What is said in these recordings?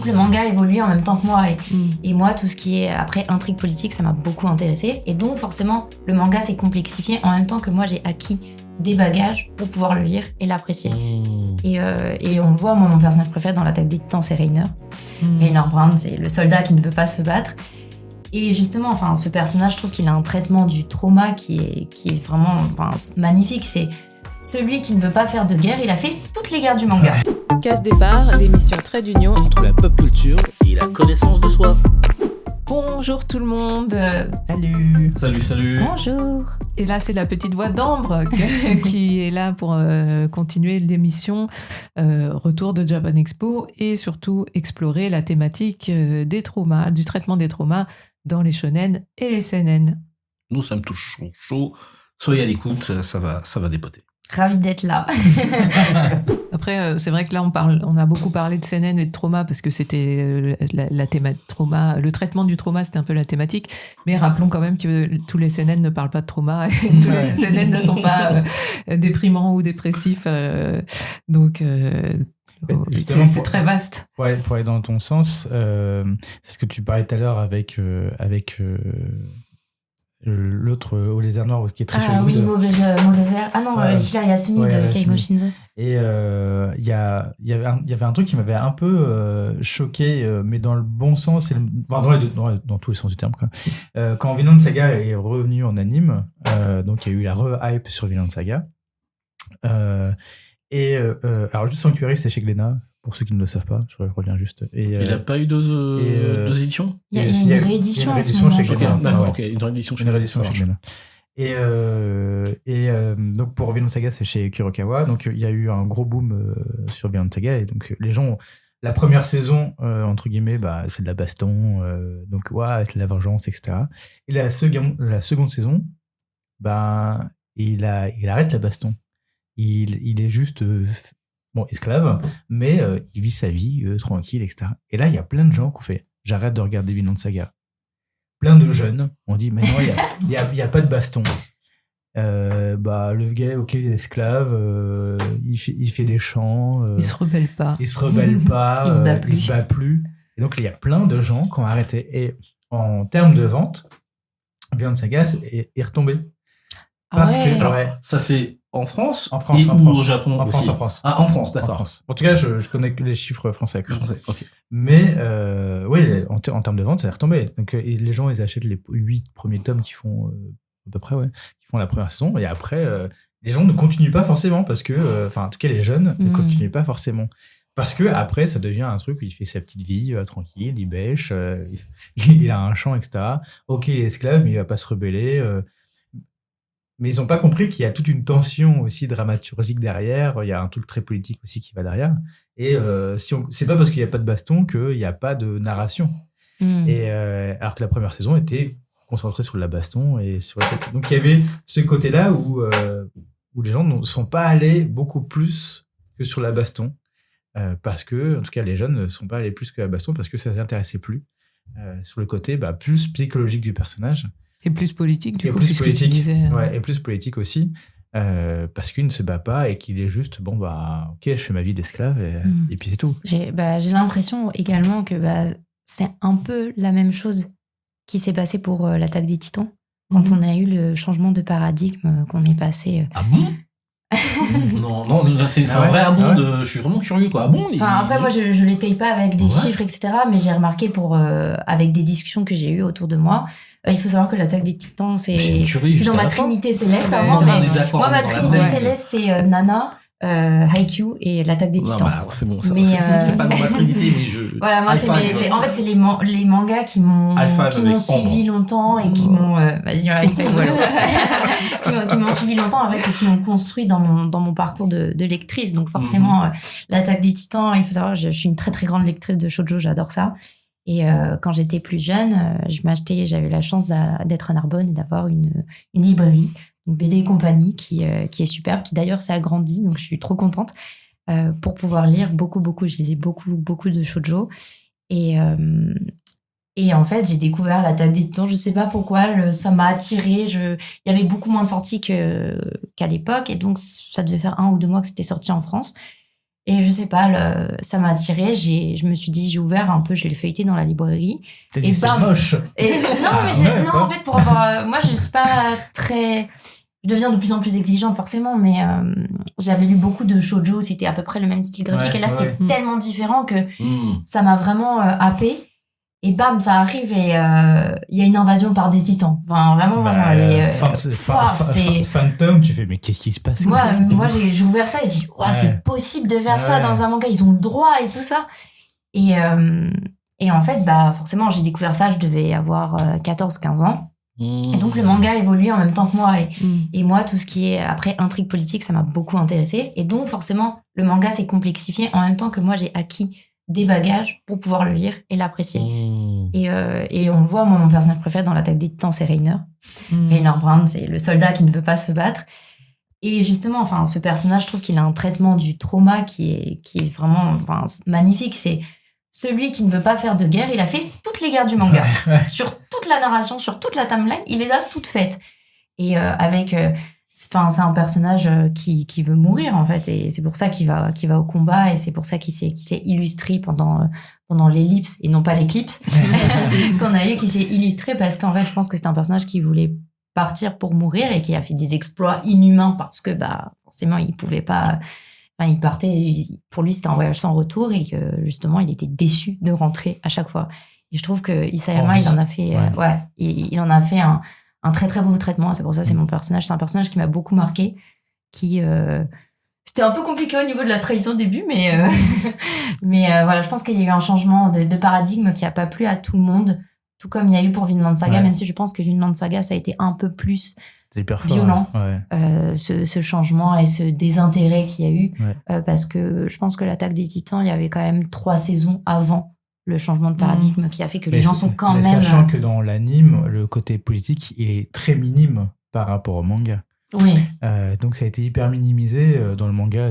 le manga évoluait en même temps que moi. Et moi, tout ce qui est après intrigue politique, ça m'a beaucoup intéressée. Et donc, forcément, le manga s'est complexifié en même temps que moi, j'ai acquis des bagages pour pouvoir le lire et l'apprécier. Et on le voit, moi, mon personnage préféré dans l'Attaque des Titans, c'est Reiner. Reiner Brown, c'est le soldat qui ne veut pas se battre. Et justement, enfin, ce personnage, je trouve qu'il a un traitement du trauma qui est vraiment magnifique. C'est celui qui ne veut pas faire de guerre, il a fait toutes les guerres du manga. Casse Départ, l'émission trait d'union entre la pop culture et la connaissance de soi. Bonjour tout le monde. Salut. Salut. Bonjour. Et là, c'est la petite voix d'Ambre qui est là pour continuer l'émission Retour de Japan Expo et surtout explorer la thématique des traumas, du traitement des traumas dans les shonen et les seinen. Nous, ça me touche chaud. Soyez à l'écoute, ça va dépoter. Ravie d'être là. Après, c'est vrai que là, on a beaucoup parlé de seinen et de trauma parce que c'était la thématique trauma, le traitement du trauma, c'était un peu la thématique. Mais rappelons quand même que tous les seinen ne parlent pas de trauma et tous les seinen ne sont pas déprimants ou dépressifs. Donc, c'est très vaste. Ouais, pour aller dans ton sens, c'est ce que tu parlais tout à l'heure avec l'autre au lézard noir qui est très chelou. Ah oui, mauvais air. Ah non, Hira Yasumi de Keigo Shinzo. Et il y avait un truc qui m'avait un peu choqué, mais dans le bon sens, dans tous les sens du terme, quoi. Quand Vinland Saga est revenu en anime, donc il y a eu la re-hype sur Vinland Saga. Alors juste Sanctuary, c'est chez Glénat. Pour ceux qui ne le savent pas, je reviens juste. Il n'a pas eu deux éditions. Il y a une réédition. Une réédition chez Glénat. D'accord, ok, une réédition chez Glénat. Et donc pour Vinland Saga, c'est chez Kurokawa. Donc il y a eu un gros boom sur Vinland Saga. Et donc les gens, la première saison, entre guillemets, c'est de la baston. Donc c'est de la vengeance, etc. Et la seconde saison, il arrête la baston. Il est juste... esclave, mais il vit sa vie tranquille, etc. Et là, il y a plein de gens qui ont fait « J'arrête de regarder Vinland Saga ». Plein de jeunes ont dit « Mais non, il y a pas de baston. Le gars, ok, il est esclave, il fait des chants. Il se rebelle pas. Il se bat plus. Et donc, il y a plein de gens qui ont arrêté. Et en termes de vente, Vinland Saga est retombé. Parce que... Alors, ça c'est... En France ou au Japon aussi. En France. Ah, en France, d'accord. En tout cas, je connais que les chiffres français. Ok. Mais en termes de vente, ça est retombé. Donc les gens, ils achètent les 8 premiers tomes qui font à peu près, qui font la première saison. Et après, les gens ne continuent pas forcément parce que, en tout cas, les jeunes ne continuent pas forcément. Parce que après, ça devient un truc où il fait sa petite vie tranquille, il bêche, il a un champ, etc. Ok, il est esclave, mais il va pas se rebeller. Mais ils n'ont pas compris qu'il y a toute une tension aussi dramaturgique derrière. Il y a un truc très politique aussi qui va derrière. Et c'est pas parce qu'il n'y a pas de baston qu'il n'y a pas de narration. Et alors que la première saison était concentrée sur la baston et sur donc il y avait ce côté-là où les gens ne sont pas allés beaucoup plus que sur la baston parce que en tout cas les jeunes ne sont pas allés plus que la baston parce que ça ne les intéressait plus sur le côté plus psychologique du personnage. Et plus politique, du coup, plus politique, tu disais. et plus politique aussi, parce qu'il ne se bat pas et qu'il est juste, ok, je fais ma vie d'esclave, et puis c'est tout. J'ai l'impression également que c'est un peu la même chose qui s'est passé pour l'Attaque des Titans, quand on a eu le changement de paradigme, qu'on est passé... Ah bon? Non, c'est un vrai je suis vraiment curieux, quoi. Ah bon? Après, moi, je l'étaye pas avec des chiffres, etc., mais j'ai remarqué avec des discussions que j'ai eues autour de moi, il faut savoir que l'Attaque des Titans, c'est dans ma trinité céleste avant, mais moi, ma trinité céleste, c'est Nana, Haikyuu et l'Attaque des Titans. C'est bon, c'est pas dans ma trinité, mais je... Voilà, moi, en fait, c'est les mangas qui m'ont suivi longtemps et qui m'ont... Vas-y, qui m'ont suivi longtemps, en fait, et qui m'ont construit dans mon parcours de lectrice. Donc, forcément, l'Attaque des Titans, il faut savoir, je suis une très, très grande lectrice de shoujo, j'adore ça. Et quand j'étais plus jeune, j'avais la chance d'être à Narbonne et d'avoir une librairie, une BD compagnie qui est superbe, qui d'ailleurs s'est agrandie, donc je suis trop contente, pour pouvoir lire beaucoup. Je lisais beaucoup de shoujo. Et en fait, j'ai découvert l'Attaque des Titans, je sais pas pourquoi, ça m'a attirée. Il y avait beaucoup moins de sorties qu'à l'époque, et donc ça devait faire 1 ou 2 mois que c'était sorti en France. Et je sais pas, ça m'a attiré. Je me suis dit, j'ai ouvert un peu, je l'ai feuilleté dans la librairie. T'as dit c'est moche. Et non, en fait, pour avoir, moi, je suis pas très. Je deviens de plus en plus exigeante forcément, mais j'avais lu beaucoup de shoujo, c'était à peu près le même style graphique, et là c'était tellement différent que ça m'a vraiment happé. Et bam, ça arrive et il y a une invasion par des titans. Enfin, vraiment, moi, ça m'avait... Phantom, tu fais, mais qu'est-ce qui se passe? Moi j'ai ouvert ça et j'ai dit, c'est possible de faire ça dans un manga, ils ont le droit et tout ça. Et en fait, forcément, j'ai découvert ça, je devais avoir 14-15 ans. Et donc le manga évolue en même temps que moi et moi tout ce qui est après intrigue politique ça m'a beaucoup intéressé et donc forcément le manga s'est complexifié en même temps que moi j'ai acquis des bagages pour pouvoir le lire et l'apprécier et on le voit, moi mon personnage préféré dans l'Attaque des Titans c'est Reiner Brown, c'est le soldat qui ne veut pas se battre et justement enfin ce personnage je trouve qu'il a un traitement du trauma qui est vraiment magnifique. C'est celui qui ne veut pas faire de guerre, il a fait toutes les guerres du manga. Sur toute la narration, sur toute la timeline, il les a toutes faites. Et c'est un personnage qui veut mourir, en fait. Et c'est pour ça qu'il va au combat. Et c'est pour ça qu'il s'est illustré pendant l'ellipse, et non pas l'éclipse, qu'on a eu, qui s'est illustré parce qu'en fait, je pense que c'est un personnage qui voulait partir pour mourir et qui a fait des exploits inhumains parce que, forcément, il pouvait pas... Enfin, il partait, pour lui, c'était un voyage sans retour et que, justement, il était déçu de rentrer à chaque fois. Et je trouve que Isayama, il en a fait, il en a fait un très, très beau traitement. C'est pour ça, c'est mon personnage. C'est un personnage qui m'a beaucoup marqué, qui, c'était un peu compliqué au niveau de la trahison au début, mais voilà, je pense qu'il y a eu un changement de paradigme qui a pas plu à tout le monde. Tout comme il y a eu pour Vinland Saga, même si je pense que Vinland Saga, ça a été un peu plus violent, ce changement et ce désintérêt qu'il y a eu. Parce que je pense que l'Attaque des Titans, il y avait quand même 3 saisons avant le changement de paradigme qui a fait que les gens sont quand même... Sachant que dans l'anime, le côté politique, il est très minime par rapport au manga. Oui. Donc ça a été hyper minimisé. Dans le manga,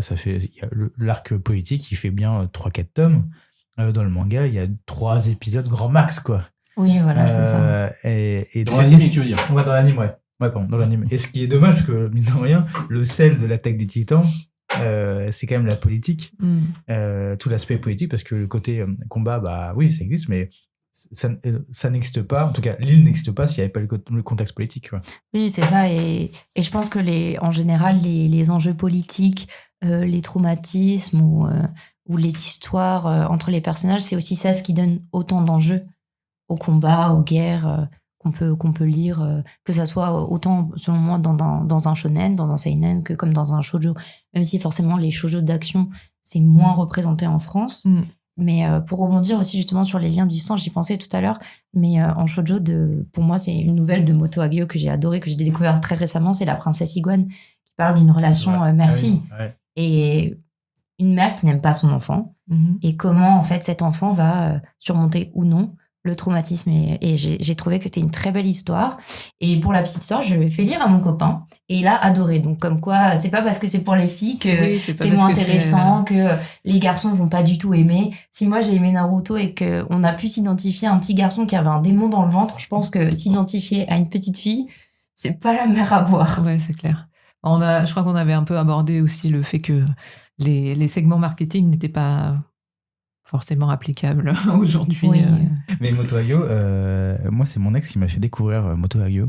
l'arc politique, il fait bien 3-4 tomes. Dans le manga, il y a 3 épisodes grand max, quoi. Oui, voilà, c'est ça. Et dans l'anime, tu veux dire? Ouais, dans l'anime, ouais. Ouais, pardon, dans l'anime. Et ce qui est dommage, parce que, mine de rien, le sel de l'Attaque des Titans, c'est quand même la politique. Tout l'aspect politique, parce que le côté combat, oui, ça existe, mais ça n'existe pas. En tout cas, l'île n'existe pas s'il n'y avait pas le contexte politique, quoi. Oui, c'est ça. Et je pense que, en général, les enjeux politiques, les traumatismes ou les histoires entre les personnages, c'est aussi ça ce qui donne autant d'enjeux au combat, aux guerres qu'on peut lire, que ça soit autant, selon moi, dans un shonen, dans un seinen, que comme dans un shoujo. Même si, forcément, les shoujo d'action, c'est moins représenté en France. Mais pour rebondir aussi, justement, sur les liens du sang, j'y pensais tout à l'heure, mais en shoujo, pour moi, c'est une nouvelle de Moto Hagio que j'ai adorée, que j'ai découvert très récemment, c'est La Princesse Iguane, qui parle d'une relation mère-fille. Et une mère qui n'aime pas son enfant, et comment, en fait, cet enfant va surmonter ou non le traumatisme et j'ai trouvé que c'était une très belle histoire. Et pour la petite sœur, je l'ai fait lire à mon copain et il a adoré. Donc comme quoi, c'est pas parce que c'est pour les filles que c'est moins intéressant, que les garçons vont pas du tout aimer. Si moi j'ai aimé Naruto et que on a pu s'identifier à un petit garçon qui avait un démon dans le ventre, je pense que s'identifier à une petite fille, c'est pas la mer à boire. Ouais, c'est clair. Je crois qu'on avait un peu abordé aussi le fait que les segments marketing n'étaient pas forcément applicable aujourd'hui. Oui. Mais Moto Hagio, moi c'est mon ex qui m'a fait découvrir Moto Hagio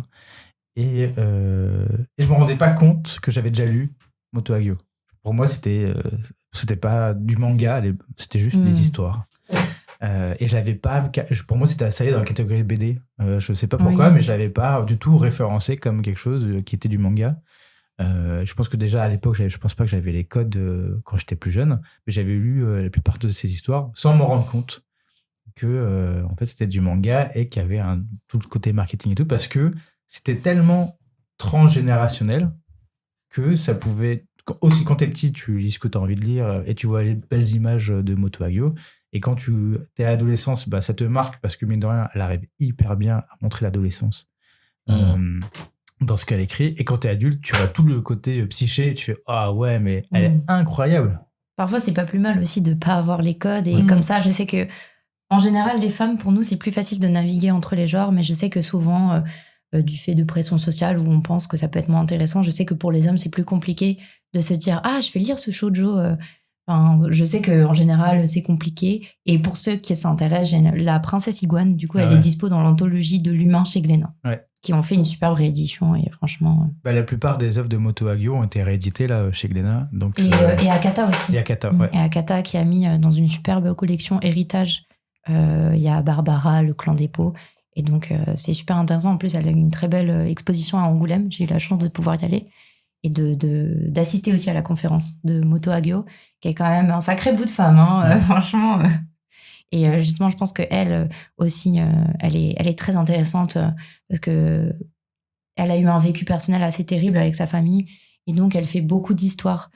et je me rendais pas compte que j'avais déjà lu Moto Hagio. Pour moi c'était pas du manga, c'était juste des histoires. Et j'avais pas, pour moi c'était assez dans la catégorie BD. Je sais pas pourquoi, mais je l'avais pas du tout référencé comme quelque chose qui était du manga. Je pense que déjà à l'époque, je pense pas que j'avais les codes quand j'étais plus jeune, mais j'avais lu la plupart de ces histoires sans m'en rendre compte que en fait c'était du manga et qu'il y avait tout le côté marketing et tout, parce que c'était tellement transgénérationnel que ça pouvait aussi, quand t'es petit, tu lis ce que t'as envie de lire et tu vois les belles images de Moto Hagio, et quand tu t'es à l'adolescence, ça te marque parce que mine de rien elle arrive hyper bien à montrer l'adolescence. Dans ce qu'elle écrit, et quand t'es adulte, tu vois tout le côté psyché, et tu fais ah ouais, mais elle est incroyable. Parfois c'est pas plus mal aussi de pas avoir les codes, et comme ça je sais que en général les femmes, pour nous c'est plus facile de naviguer entre les genres, mais je sais que souvent du fait de pression sociale où on pense que ça peut être moins intéressant, je sais que pour les hommes c'est plus compliqué de se dire je vais lire ce shoujo Enfin, je sais qu'en général, c'est compliqué. Et pour ceux qui s'intéressent, la princesse Iguane, du coup, elle est dispo dans l'anthologie de l'humain chez Glénat, qui ont fait une superbe réédition. Et franchement... la plupart des œuvres de Moto Hagio ont été rééditées là, chez Glénat. Donc, et Akata aussi. Et Akata, ouais. Et Akata qui a mis dans une superbe collection Héritage. Il y a Barbara, le clan des Pots. Et donc, c'est super intéressant. En plus, elle a eu une très belle exposition à Angoulême. J'ai eu la chance de pouvoir y aller. Et d'assister aussi à la conférence de Moto Hagio, qui est quand même un sacré bout de femme, hein, franchement. Et justement, je pense qu'elle aussi, elle est très intéressante parce que elle a eu un vécu personnel assez terrible avec sa famille. Et donc, elle fait beaucoup d'histoires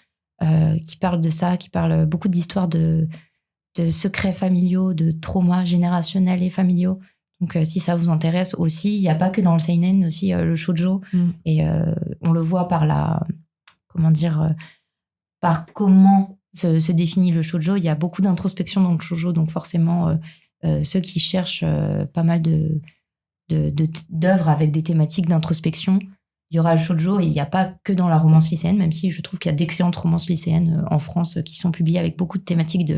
qui parlent de ça, qui parlent beaucoup d'histoires de secrets familiaux, de traumas générationnels et familiaux. Donc, si ça vous intéresse aussi, il n'y a pas que dans le seinen, aussi le shoujo. Et on le voit par par comment se définit le shoujo. Il y a beaucoup d'introspection dans le shoujo, donc forcément, ceux qui cherchent pas mal d'œuvres avec des thématiques d'introspection, il y aura le shoujo, et il n'y a pas que dans la romance lycéenne, même si je trouve qu'il y a d'excellentes romances lycéennes en France qui sont publiées avec beaucoup de thématiques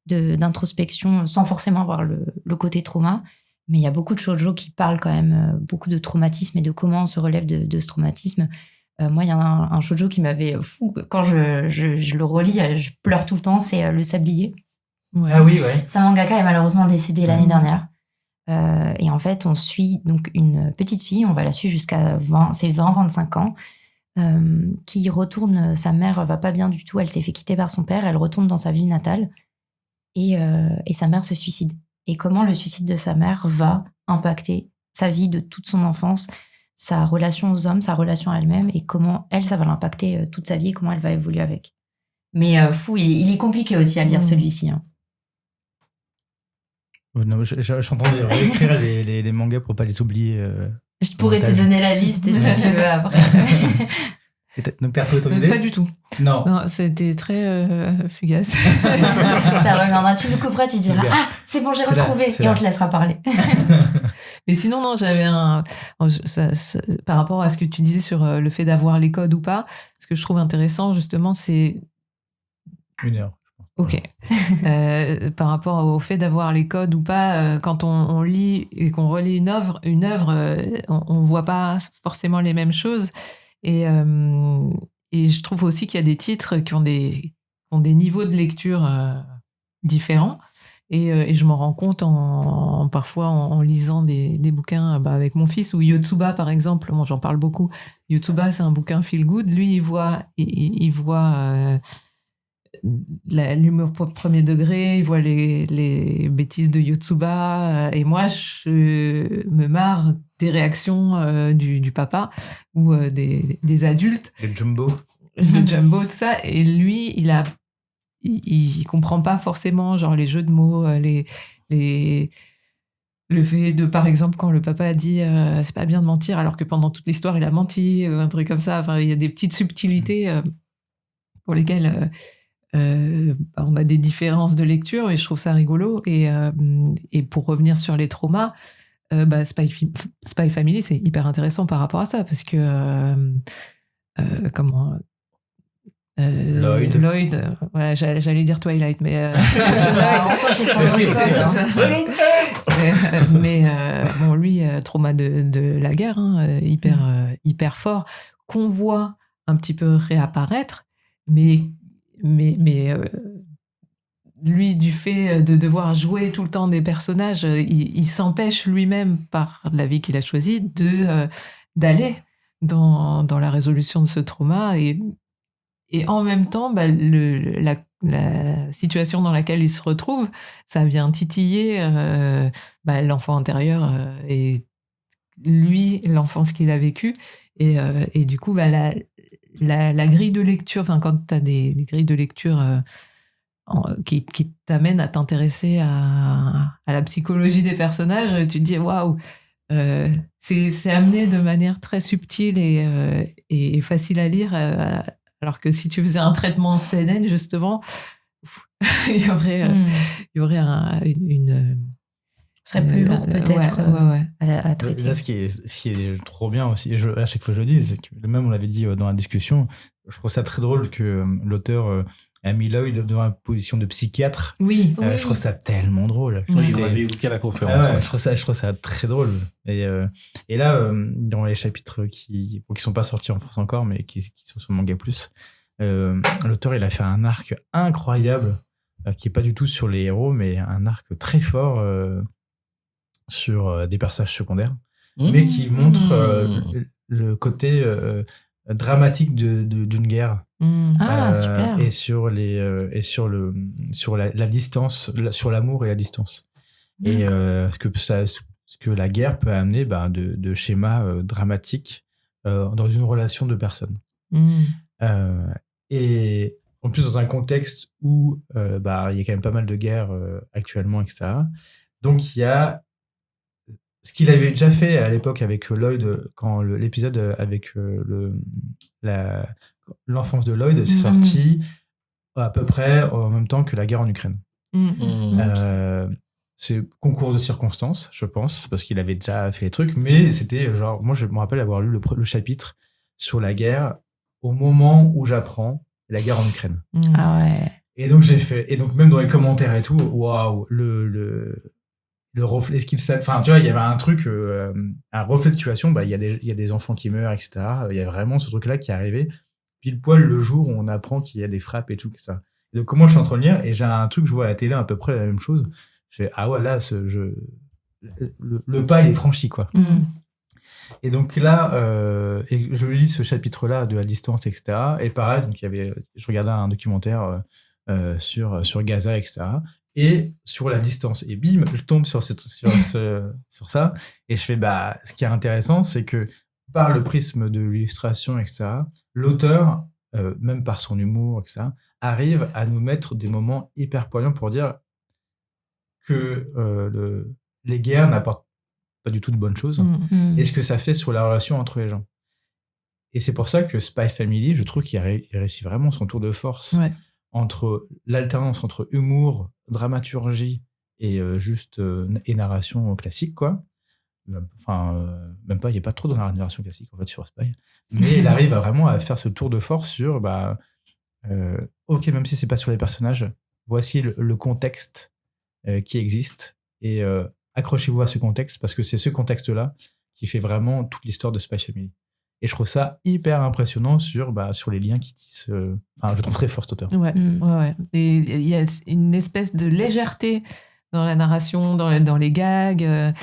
d'introspection, sans forcément avoir le côté trauma. Mais il y a beaucoup de shoujo qui parlent quand même beaucoup de traumatisme et de comment on se relève de ce traumatisme. Moi, il y a un shoujo qui m'avait fou. Quand je le relis, je pleure tout le temps, c'est Le Sablier. Ouais. Ah oui, ouais. C'est un mangaka est malheureusement décédé l'année dernière. Et en fait, on suit donc une petite fille, on va la suivre jusqu'à 20-25 ans, qui retourne, sa mère va pas bien du tout, elle s'est fait quitter par son père, elle retourne dans sa ville natale et sa mère se suicide. Et comment le suicide de sa mère va impacter sa vie de toute son enfance, sa relation aux hommes, sa relation à elle-même, et comment elle, ça va l'impacter toute sa vie et comment elle va évoluer avec. Mais il est compliqué aussi à lire celui-ci. Hein. Non, je suis en train d'écrire les mangas pour pas les oublier. Je pourrais te donner la liste si tu veux après. Donc t'as retrouvé ton idée ? Pas du tout. Non, c'était très fugace. Ça reviendra. Tu nous couperas, tu diras « Ah, c'est bon, j'ai retrouvé !» Et on te laissera parler. Mais sinon, non, j'avais par rapport à ce que tu disais sur le fait d'avoir les codes ou pas, ce que je trouve intéressant, justement, c'est... 1 heure. Ok. Par rapport au fait d'avoir les codes ou pas, quand on lit et qu'on relit une œuvre, on voit pas forcément les mêmes choses. Et je trouve aussi qu'il y a des titres qui ont des niveaux de lecture différents. Et je m'en rends compte parfois en lisant des bouquins avec mon fils, ou Yotsuba par exemple. Bon, j'en parle beaucoup. Yotsuba, c'est un bouquin feel good. Lui, il voit l'humour premier degré, il voit les bêtises de Yotsuba, et moi je me marre des réactions du papa ou des adultes, de Jumbo, tout ça, et lui il comprend pas forcément genre les jeux de mots, le fait de, par exemple, quand le papa a dit c'est pas bien de mentir alors que pendant toute l'histoire il a menti, ou un truc comme ça. Enfin, il y a des petites subtilités pour lesquelles on a des différences de lecture, et je trouve ça rigolo. Et pour revenir sur les traumas, Spy Family, c'est hyper intéressant par rapport à ça, parce que Lloyd, ouais, j'allais dire Twilight, mais bon, lui, trauma de la guerre, hyper fort, qu'on voit un petit peu réapparaître, mais lui, du fait de devoir jouer tout le temps des personnages, il s'empêche lui-même, par la vie qu'il a choisie, d'aller dans la résolution de ce trauma. Et en même temps, la situation dans laquelle il se retrouve, ça vient titiller l'enfant intérieur et lui, l'enfance qu'il a vécue. Et du coup, la grille de lecture, quand tu as des grilles de lecture qui t'amènent à t'intéresser à la psychologie des personnages, tu te dis waouh, c'est amené de manière très subtile et facile à lire, alors que si tu faisais un traitement CNN, justement, il y aurait une serait plus lourd peut-être à traiter. Là, ce qui est trop bien aussi, à chaque fois je le dis, c'est que même on l'avait dit dans la discussion, je trouve ça très drôle que l'auteur a mis Lloyd devant une position de psychiatre. Oui. Je trouve ça tellement drôle. Oui, on l'avait évoqué à la conférence. Je trouve ça très drôle. Et là, dans les chapitres qui sont pas sortis en France encore, mais qui sont sur Manga Plus, l'auteur, il a fait un arc incroyable, qui est pas du tout sur les héros, mais un arc très fort sur des personnages secondaires, mais qui montre le côté dramatique d'une guerre. Super. Et sur la distance, sur l'amour et la distance. Et ce que la guerre peut amener de schémas dramatiques dans une relation de personnes. Et en plus dans un contexte où il y a quand même pas mal de guerres actuellement, etc. Donc il y a ce qu'il avait déjà fait à l'époque avec Lloyd, quand l'épisode avec l'enfance de Lloyd s'est sorti à peu près en même temps que la guerre en Ukraine. C'est concours de circonstances, je pense, parce qu'il avait déjà fait les trucs, mais c'était genre, moi je me rappelle avoir lu le chapitre sur la guerre au moment où j'apprends la guerre en Ukraine. Ah ouais. Et donc même dans les commentaires et tout, waouh, le reflet, ce qu'il savait, enfin, tu vois, il y avait un truc, un reflet de situation, il y a des enfants qui meurent, etc. Il y a vraiment ce truc-là qui est arrivé, pile poil le jour où on apprend qu'il y a des frappes et tout, ça. Et donc, moi, je suis en train de lire, et j'ai un truc, je vois à la télé à peu près la même chose. Je fais, ah ouais, là, le pas, il est franchi, quoi. Et donc là, et je lis ce chapitre-là de la distance, etc. Et pareil, donc je regardais un documentaire sur Gaza, etc. Et sur la distance. Et bim, je tombe sur ça. Et je fais, ce qui est intéressant, c'est que par le prisme de l'illustration, etc., l'auteur, même par son humour, etc., arrive à nous mettre des moments hyper poignants pour dire que les guerres n'apportent pas du tout de bonnes choses. Et ce que ça fait sur la relation entre les gens. Et c'est pour ça que Spy Family, je trouve qu'il réussit vraiment son tour de force. Ouais. Entre l'alternance entre humour, dramaturgie et et narration classique, quoi. Enfin, même pas, il n'y a pas trop de narration classique en fait sur Spy, mais il arrive vraiment à faire ce tour de force sur ok, même si c'est pas sur les personnages, voici le contexte qui existe et accrochez-vous à ce contexte parce que c'est ce contexte-là qui fait vraiment toute l'histoire de Spy Family. Et je trouve ça hyper impressionnant sur les liens qui tissent. Enfin, je trouve très fort cet auteur. Ouais. Et il y a une espèce de légèreté dans la narration, dans les gags.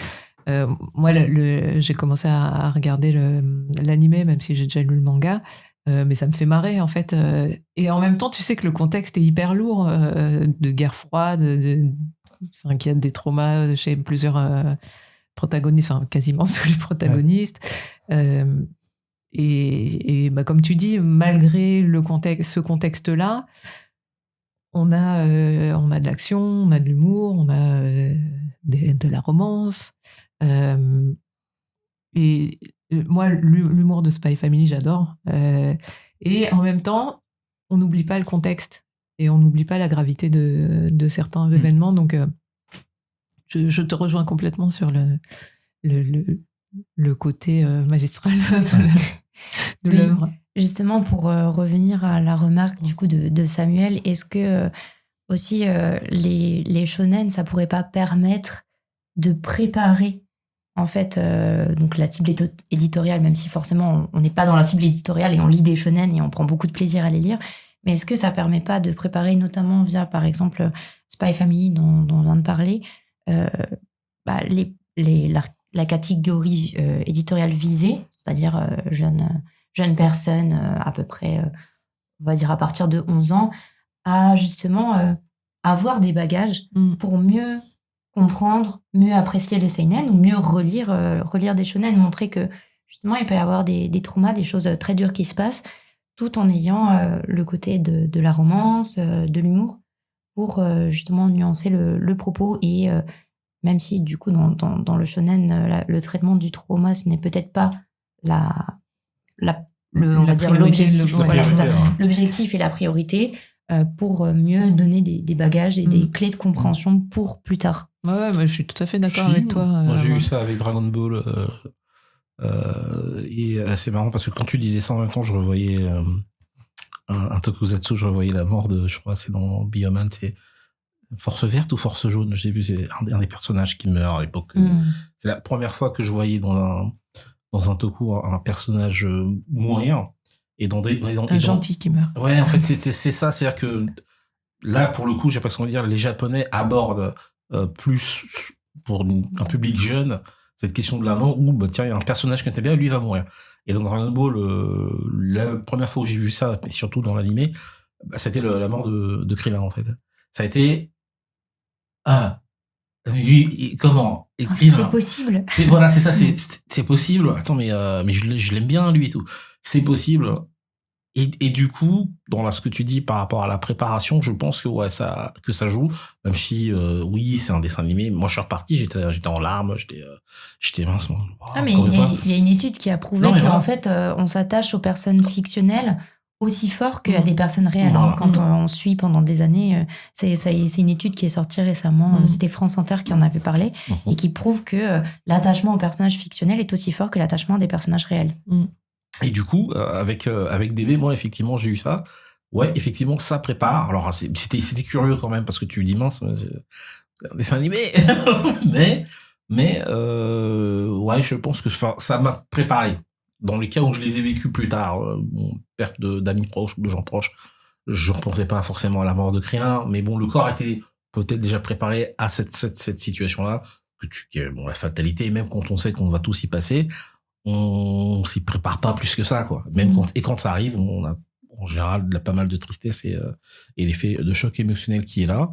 Moi, j'ai commencé à regarder l'animé, même si j'ai déjà lu le manga. Mais ça me fait marrer, en fait. Et en même temps, tu sais que le contexte est hyper lourd de guerre froide, qu'il y a des traumas chez plusieurs protagonistes, enfin, quasiment tous les protagonistes. Ouais. Et comme tu dis, malgré ce contexte-là, on a de l'action, on a de l'humour, on a de la romance. Et moi, l'humour de Spy Family, j'adore. Et en même temps, on n'oublie pas le contexte et on n'oublie pas la gravité de certains événements. Donc, je te rejoins complètement sur le côté magistral de l'œuvre. Justement, pour revenir à la remarque du coup de Samuel, est-ce que aussi les shonen, ça pourrait pas permettre de préparer en fait donc la cible éditoriale, même si forcément on n'est pas dans la cible éditoriale et on lit des shonen et on prend beaucoup de plaisir à les lire, mais est-ce que ça permet pas de préparer, notamment via par exemple Spy Family dont on vient de parler, la catégorie éditoriale visée, c'est-à-dire jeune personne à peu près, on va dire à partir de 11 ans, à justement avoir des bagages pour mieux comprendre, mieux apprécier les seinen ou mieux relire des shonen, montrer que justement il peut y avoir des traumas, des choses très dures qui se passent, tout en ayant le côté de la romance, de l'humour, pour justement nuancer le propos. Et même si du coup dans le shonen, le traitement du trauma, ce n'est peut-être pas on va dire l'objectif, l'objectif et la priorité, pour mieux donner des bagages et des clés de compréhension pour plus tard. Ouais, mais je suis tout à fait d'accord avec toi. Moi, j'ai eu ça avec Dragon Ball. Et c'est marrant parce que quand tu disais ça en même temps, je revoyais un tokusatsu, je revoyais la mort de, je crois, c'est dans Bioman, c'est Force Verte ou Force Jaune, je sais plus, c'est un des personnages qui meurt à l'époque. C'est la première fois que je voyais dans un toku un personnage mourir. Et Un gentil qui meurt. Ouais, en fait, c'est ça, c'est-à-dire que là, pour le coup, j'ai l'impression de dire, les Japonais abordent plus pour un public jeune cette question de la mort où, tiens, il y a un personnage qui était bien, lui, il va mourir. Et dans Dragon Ball, la première fois où j'ai vu ça, mais surtout dans l'animé, c'était la mort de Krillin, en fait. Ça a été... comment Krillin, c'est possible. Voilà, c'est ça, c'est possible. Attends, mais je l'aime bien, lui, et tout. C'est possible. Et du coup, dans ce que tu dis par rapport à la préparation, je pense que ça joue, même si oui, c'est un dessin animé. Moi, je suis reparti, j'étais en larmes, j'étais mince. Mais il y a une étude qui a prouvé qu'en fait, on s'attache aux personnes fictionnelles aussi fort qu'à des personnes réelles. Voilà. Quand on suit pendant des années, c'est une étude qui est sortie récemment. C'était France Inter qui en avait parlé et qui prouve que l'attachement aux personnages fictionnels est aussi fort que l'attachement à des personnages réels. Et du coup, avec DB, moi, effectivement, j'ai eu ça. Ouais, effectivement, ça prépare. Alors, c'était curieux quand même, parce que tu dis, mince, c'est un dessin animé. mais, ouais, je pense que ça m'a préparé. Dans les cas où je les ai vécus plus tard, perte d'amis proches ou de gens proches, je ne repensais pas forcément à la mort de Krillin, mais bon, le corps était peut-être déjà préparé à cette situation-là, la fatalité, et même quand on sait qu'on va tous y passer, on s'y prépare pas plus que ça, quoi. Même quand ça arrive, on a en général pas mal de tristesse et l'effet de choc émotionnel qui est là.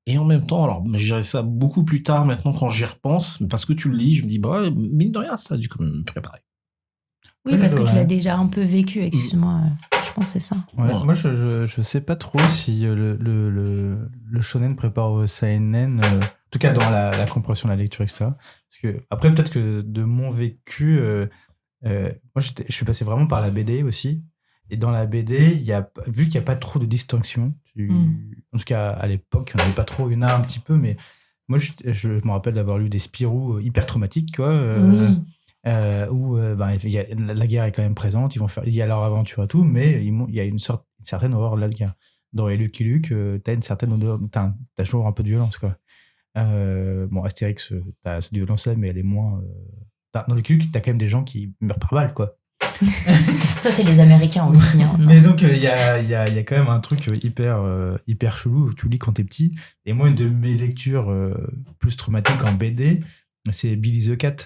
Et en même temps, alors, je dirais ça beaucoup plus tard maintenant quand j'y repense, parce que tu le dis, je me dis, mine de rien, ça a dû quand même me préparer. Oui, parce que tu l'as déjà un peu vécu, excuse-moi, je pense que c'est ça. Ouais, moi, je sais pas trop si le shonen prépare au seinen, en tout cas dans la compréhension de la lecture, etc. Parce que, après, peut-être que de mon vécu, moi, je suis passé vraiment par la BD aussi. Et dans la BD, vu qu'il n'y a pas trop de distinction, en tout cas à l'époque, il n'y en avait pas trop, il y en a un petit peu, mais moi, je me rappelle d'avoir lu des Spirou hyper traumatiques, quoi. Oui. Où la guerre est quand même présente, il y a leur aventure et tout, mais il y a une certaine horreur de la guerre. Dans les Lucky Luke, t'as une certaine odeur, t'as toujours un peu de violence, quoi. Bon, Astérix, t'as cette violence-là, mais elle est moins. Dans Lucky Luke, t'as quand même des gens qui meurent par balle, quoi. Ça, c'est les Américains aussi. Mais donc, il y a quand même un truc hyper chelou où tu lis quand t'es petit. Et moi, une de mes lectures plus traumatiques en BD, c'est Billy the Cat.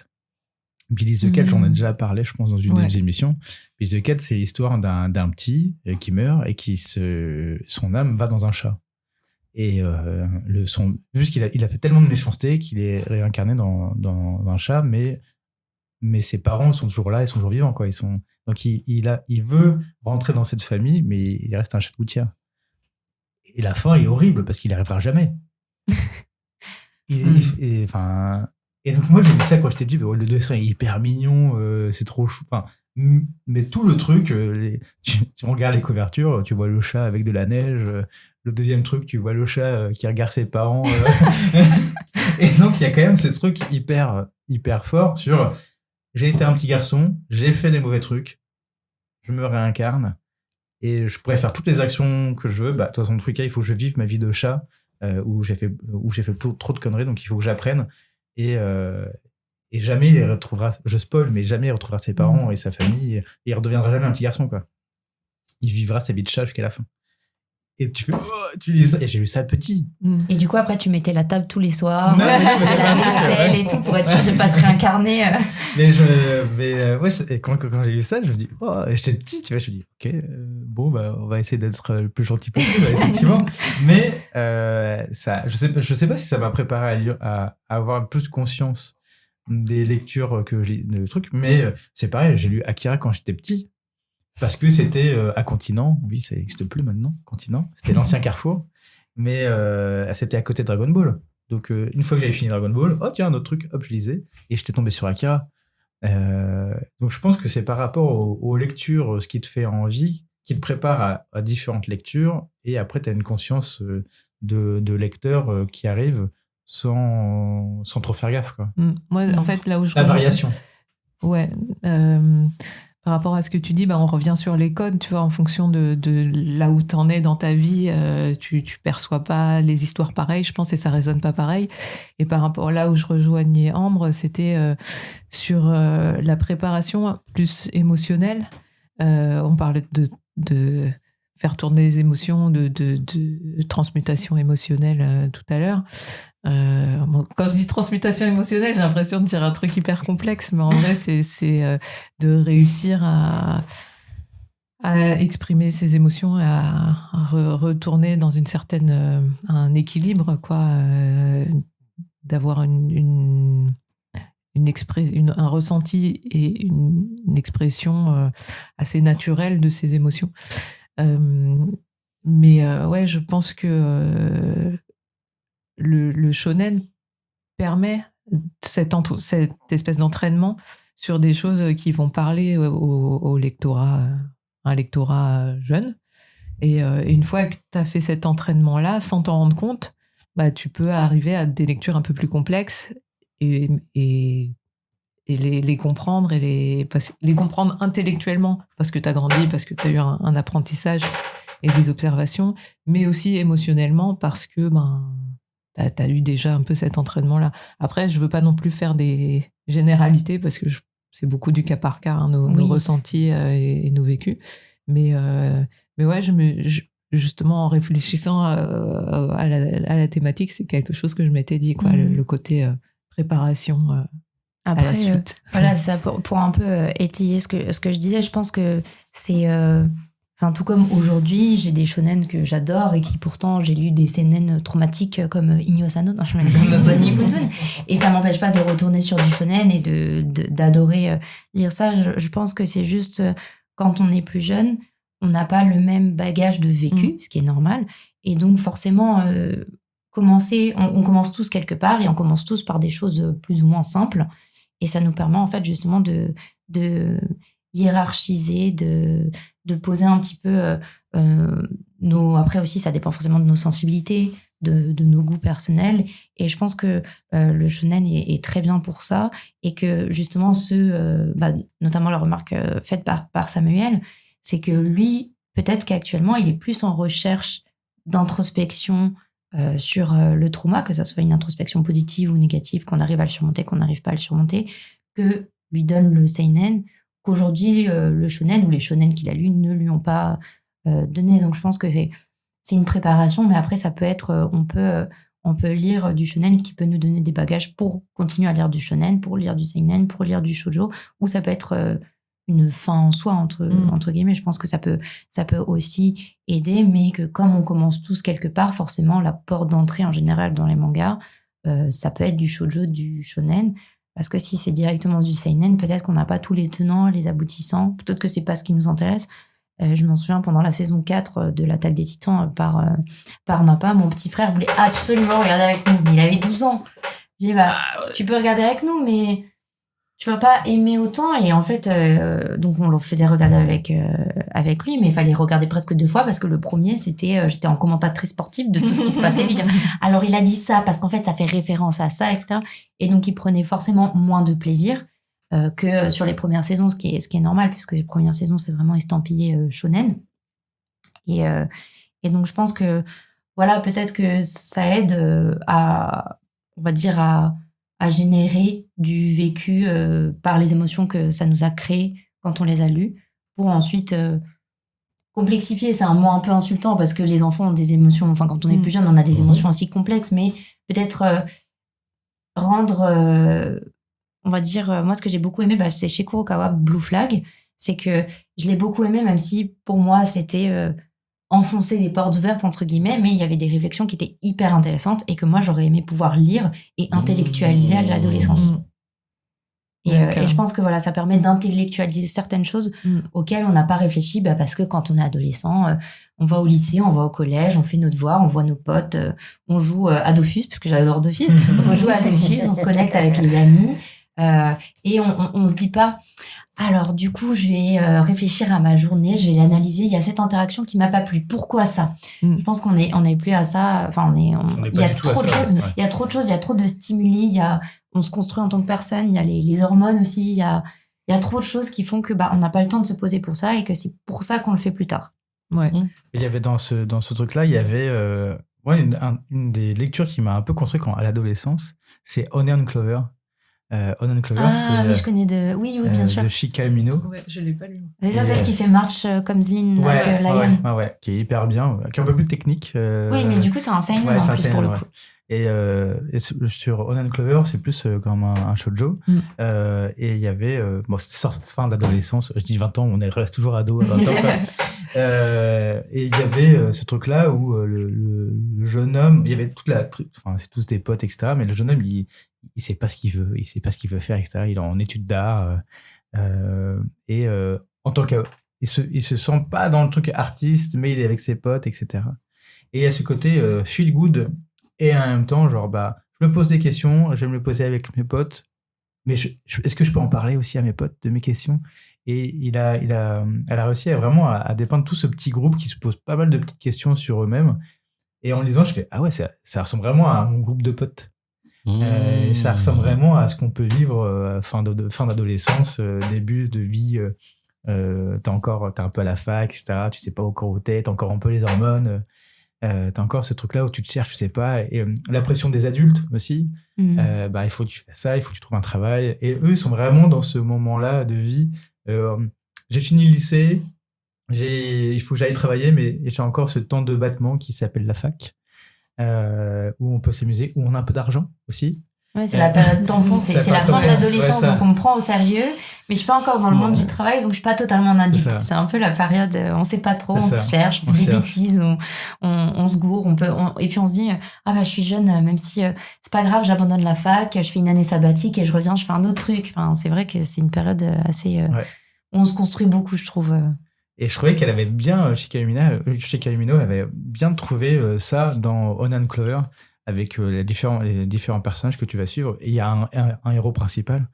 Billy the Cat, j'en ai déjà parlé, je pense, dans une des émissions. Billy the Cat, c'est l'histoire d'un petit qui meurt et son âme va dans un chat. Et vu qu'il a fait tellement de méchanceté qu'il est réincarné dans un chat, mais ses parents sont toujours là, ils sont toujours vivants, quoi. Donc il veut rentrer dans cette famille, mais il reste un chat de gouttière. Et la fin est horrible parce qu'il n'y arrivera jamais. Et donc moi j'ai vu ça quand j'étais petit, le dessin est hyper mignon, c'est trop chou. Enfin, mais tout le truc, tu regardes les couvertures, tu vois le chat avec de la neige. Le deuxième truc, tu vois le chat qui regarde ses parents. Et donc il y a quand même ce truc hyper fort sur j'ai été un petit garçon, j'ai fait des mauvais trucs, je me réincarne et je pourrais faire toutes les actions que je veux. De toute façon, dans tous les cas, il faut que je vive ma vie de chat où j'ai fait trop de conneries, donc il faut que j'apprenne. Et jamais il retrouvera, je spoil, mais jamais il retrouvera ses parents et sa famille, et il redeviendra jamais un petit garçon, quoi. Il vivra sa vie de chat jusqu'à la fin. Et tu lis ça, et j'ai lu ça petit. Et du coup, après, tu mettais la table tous les soirs, tu faisais la vaisselle et tout pour être sûr de pas te réincarner. Quand j'ai lu ça, je me dis, j'étais petit, tu vois, je me dis, ok, on va essayer d'être le plus gentil possible, effectivement. Mais je sais pas si ça m'a préparé à avoir plus conscience des lectures que j'ai, de trucs, mais c'est pareil, j'ai lu Akira quand j'étais petit. Parce que c'était à Continent, oui, ça n'existe plus maintenant, Continent, c'était l'ancien Carrefour, mais c'était à côté de Dragon Ball. Donc, une fois que j'avais fini Dragon Ball, tiens, un autre truc, hop, je lisais, et j'étais tombé sur Akira. Donc, je pense que c'est par rapport aux lectures, ce qui te fait envie, qui te prépare à différentes lectures, et après, tu as une conscience de lecteur qui arrive sans trop faire gaffe, quoi. Moi, en fait, là où je... La variation. Ouais. par rapport à ce que tu dis, on revient sur les codes, tu vois, en fonction de là où t'en es dans ta vie, tu perçois pas les histoires pareilles, je pense, et ça résonne pas pareil. Et par rapport là où je rejoignais Ambre, c'était sur la préparation plus émotionnelle. On parlait de faire tourner les émotions, de transmutation émotionnelle tout à l'heure. Quand je dis transmutation émotionnelle, j'ai l'impression de dire un truc hyper complexe, mais en vrai, c'est de réussir à exprimer ses émotions, à retourner dans une certaine un équilibre, quoi, d'avoir un ressenti et une expression assez naturelle de ses émotions. Mais ouais, je pense que le shonen permet cette espèce d'entraînement sur des choses qui vont parler au lectorat, un lectorat jeune. Et une fois que tu as fait cet entraînement-là, sans t'en rendre compte, tu peux arriver à des lectures un peu plus complexes et les comprendre et les comprendre intellectuellement parce que tu as grandi, parce que tu as eu un apprentissage et des observations, mais aussi émotionnellement parce que t'as eu déjà un peu cet entraînement-là. Après, je veux pas non plus faire des généralités parce que c'est beaucoup du cas par cas, nos ressentis et nos vécus. Mais ouais, justement, en réfléchissant à la thématique, c'est quelque chose que je m'étais dit, quoi, le côté préparation après, à la suite. Voilà, ça pour un peu étayer ce que je disais, je pense que c'est... tout comme aujourd'hui, j'ai des shonen que j'adore et qui pourtant, j'ai lu des seinen traumatiques comme Inyo-Asano, comme Bonnie Futun. Et ça m'empêche pas de retourner sur du shonen et d'adorer lire ça. Je pense que c'est juste quand on est plus jeune, on n'a pas le même bagage de vécu, ce qui est normal. Et donc, forcément, on commence tous quelque part et on commence tous par des choses plus ou moins simples. Et ça nous permet, en fait, justement, de hiérarchiser, de poser un petit peu après aussi, ça dépend forcément de nos sensibilités, de nos goûts personnels. Et je pense que le shonen est très bien pour ça. Et que, justement, notamment la remarque faite par Samuel, c'est que lui, peut-être qu'actuellement, il est plus en recherche d'introspection sur le trauma, que ça soit une introspection positive ou négative, qu'on arrive à le surmonter, qu'on n'arrive pas à le surmonter, que lui donne le seinen, qu'aujourd'hui, le shonen ou les shonen qu'il a lus ne lui ont pas donné. Donc, je pense que c'est une préparation, mais après, ça peut être... on peut lire du shonen qui peut nous donner des bagages pour continuer à lire du shonen, pour lire du seinen, pour lire du shoujo, ou ça peut être une fin en soi, entre guillemets. Je pense que ça peut aussi aider, mais que comme on commence tous quelque part, forcément, la porte d'entrée en général dans les mangas, ça peut être du shoujo, du shonen, parce que si c'est directement du seinen, peut-être qu'on n'a pas tous les tenants, les aboutissants, peut-être que c'est pas ce qui nous intéresse. Je m'en souviens, pendant la saison 4 de l'Attaque des Titans par Mappa, mon petit frère voulait absolument regarder avec nous, mais il avait 12 ans. J'ai dit, tu peux regarder avec nous, mais tu vas pas aimer autant. Et en fait, donc on le faisait regarder avec lui, mais il fallait regarder presque 2 fois parce que le premier, c'était, j'étais en commentatrice sportive de tout ce qui se passait, lui dire, alors il a dit ça parce qu'en fait, ça fait référence à ça, etc. Et donc, il prenait forcément moins de plaisir que sur les premières saisons, ce qui est normal, puisque les premières saisons, c'est vraiment estampillé shonen. Et donc, je pense que, voilà, peut-être que ça aide on va dire, à générer du vécu par les émotions que ça nous a créées quand on les a lues, pour ensuite complexifier. C'est un mot un peu insultant parce que les enfants ont des émotions, enfin quand on est plus jeune, on a des émotions aussi complexes, mais peut-être rendre, on va dire, moi ce que j'ai beaucoup aimé, c'est chez Kurokawa, Blue Flag, c'est que je l'ai beaucoup aimé, même si pour moi c'était enfoncer des portes ouvertes, entre guillemets, mais il y avait des réflexions qui étaient hyper intéressantes et que moi, j'aurais aimé pouvoir lire et intellectualiser à l'adolescence. Et je pense que voilà, ça permet d'intellectualiser certaines choses auxquelles on n'a pas réfléchi, parce que quand on est adolescent, on va au lycée, on va au collège, on fait nos devoirs, on voit nos potes, on joue à Dofus, parce que j'adore Dofus, on joue à Dofus, on se connecte avec les amis, et on se dit pas... Alors, du coup, je vais réfléchir à ma journée, je vais l'analyser. Il y a cette interaction qui m'a pas plu. Pourquoi ça ? Je pense qu'on est plus à ça. Enfin, il y a trop de choses. Il y a trop de choses. Il y a trop de stimuli. On se construit en tant que personne. Il y a les hormones aussi. Il y a il y a trop de choses qui font que on n'a pas le temps de se poser pour ça et que c'est pour ça qu'on le fait plus tard. Ouais. Il y avait dans ce truc-là, il y avait une des lectures qui m'a un peu construit à l'adolescence, c'est Onion Clover. Onion Clover, Oui, je connais oui, bien sûr. de Chika Umino. Ouais, je l'ai pas lu. C'est ça, celle qui fait March comme Zlin, like Lion. Ouais, qui est hyper bien, qui est un peu plus technique. Oui, mais du coup, c'est un seinen en plus pour le coup. Et sur Onion Clover, c'est plus comme un shoujo. Et il y avait... c'était fin d'adolescence. Je dis 20 ans, on reste toujours ado à 20 ans. Et il y avait ce truc-là où le jeune homme... Il y avait c'est tous des potes, etc. Mais le jeune homme, il sait pas ce qu'il veut. Il sait pas ce qu'il veut faire, etc. Il est en études d'art. En tant que... Il se sent pas dans le truc artiste, mais il est avec ses potes, etc. Et il y a ce côté feel good... Et en même temps, genre, je me pose des questions, je vais me les poser avec mes potes, mais est-ce que je peux en parler aussi à mes potes de mes questions? Et elle a réussi à dépeindre tout ce petit groupe qui se pose pas mal de petites questions sur eux-mêmes. Et en lisant, je fais, ah ouais, ça ressemble vraiment à un groupe de potes. Et ça ressemble vraiment à ce qu'on peut vivre fin d'adolescence, début de vie. T'es un peu à la fac, etc. Tu sais pas encore où t'es, t'as encore un peu les hormones. T'as encore ce truc-là où tu te cherches, je sais pas, et la pression des adultes aussi. Il faut que tu fasses ça, il faut que tu trouves un travail. Et eux, ils sont vraiment dans ce moment-là de vie. J'ai fini le lycée, il faut que j'aille travailler, mais j'ai encore ce temps de battement qui s'appelle la fac, où on peut s'amuser, où on a un peu d'argent aussi. Ouais, c'est la période tampon, c'est la fin de l'adolescence, donc on me prend au sérieux, mais je suis pas encore dans le monde du travail, donc je suis pas totalement un adulte. C'est un peu la période, on sait pas trop, on se cherche, on fait des bêtises, on se gourre, et puis on se dit, je suis jeune, même si c'est pas grave, j'abandonne la fac, je fais une année sabbatique et je reviens, je fais un autre truc. Enfin, c'est vrai que c'est une période assez, où on se construit beaucoup, je trouve. Et je trouvais qu'elle avait bien, Chika Umino avait bien trouvé ça dans Onion Clover, avec les différents personnages que tu vas suivre. Et il y a un héros principal.